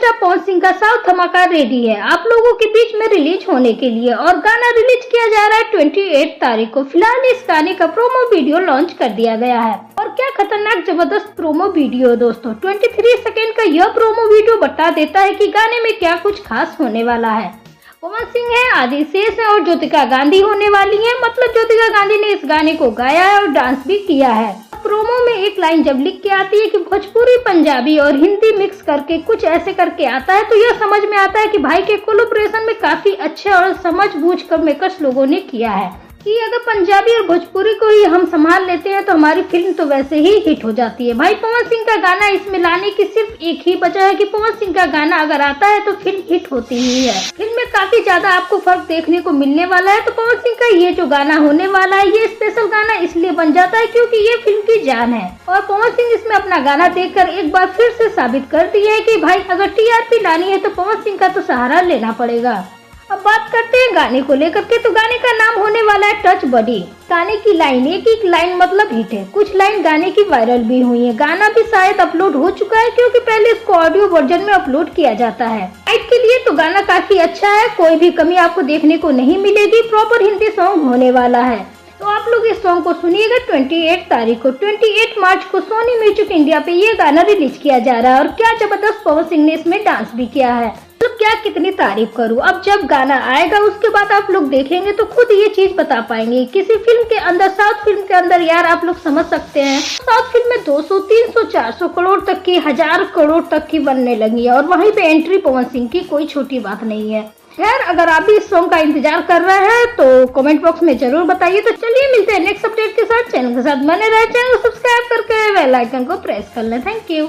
Superstar Pawan Singh का south धमाका ready है आप लोगों के बीच में रिलीज होने के लिए और गाना रिलीज किया जा रहा है 28 तारीख को। फिलहाल इस गाने का प्रोमो वीडियो लॉन्च कर दिया गया है और क्या खतरनाक जबरदस्त प्रोमो वीडियो है दोस्तों। 23 सेकेंड का यह प्रोमो वीडियो बता देता है कि गाने में क्या कुछ खास होने वाला है। पवन सिंह है, आदि शेष है और ज्योतिका गांधी होने वाली है। मतलब ज्योतिका गांधी ने इस गाने को गाया है और डांस भी किया है। प्रोमो में एक लाइन जब लिख के आती है कि भोजपुरी, पंजाबी और हिंदी मिक्स करके कुछ ऐसे करके आता है, तो यह समझ में आता है कि भाई के कोलैबोरेशन में काफी अच्छे और समझ बूझ कर मेकर्स लोगों ने किया है कि अगर पंजाबी और भोजपुरी को ही हम संभाल लेते हैं तो हमारी फिल्म तो वैसे ही हिट हो जाती है। भाई पवन सिंह का गाना इसमें लाने की सिर्फ एक ही वजह है कि पवन सिंह का गाना अगर आता है तो फिल्म हिट होती ही है। फिल्म में काफी ज्यादा आपको फर्क देखने को मिलने वाला है। तो पवन सिंह का ये जो गाना होने वाला है, ये स्पेशल गाना इसलिए बन जाता है क्योंकि ये फिल्म की जान है और पवन सिंह इसमें अपना गाना देखकर एक बार फिर से साबित कर दिया है कि भाई अगर टीआरपी लानी है तो पवन सिंह का तो सहारा लेना पड़ेगा। अब बात करते हैं गाने को लेकर के, तो गाने का नाम होने वाला है टच बॉडी। गाने की लाइन एक लाइन मतलब हिट है, कुछ लाइन गाने की वायरल भी हुई है। गाना भी शायद अपलोड हो चुका है क्योंकि पहले इसको ऑडियो वर्जन में अपलोड किया जाता है। लाइट के लिए तो गाना काफी अच्छा है, कोई भी कमी आपको देखने को नहीं मिलेगी। प्रॉपर हिंदी सॉन्ग होने वाला है, तो आप लोग इस सॉन्ग को सुनिएगा। 28 तारीख को 28 मार्च को सोनी म्यूजिक इंडिया पे ये गाना रिलीज किया जा रहा है और क्या जबरदस्त पवन सिंह ने इसमें डांस भी किया है। तो क्या कितनी तारीफ करूं। अब जब गाना आएगा उसके बाद आप लोग देखेंगे तो खुद ये चीज बता पाएंगे। किसी फिल्म के अंदर, साउथ फिल्म के अंदर यार आप लोग समझ सकते हैं, साउथ फिल्म में 200, 300, 400 करोड़ तक की, 1000 करोड़ तक की बनने लगी है और वहीं पे एंट्री पवन सिंह की कोई छोटी बात नहीं है। खैर, अगर आप भी इस सॉन्ग का इंतजार कर रहे हैं तो कमेंट बॉक्स में जरूर बताइए। तो चलिए मिलते हैं नेक्स्ट अपडेट के साथ। चैनल के साथ बने रहे, चैनल को सब्सक्राइब करके बेल आइकन को प्रेस कर लें। Thank you.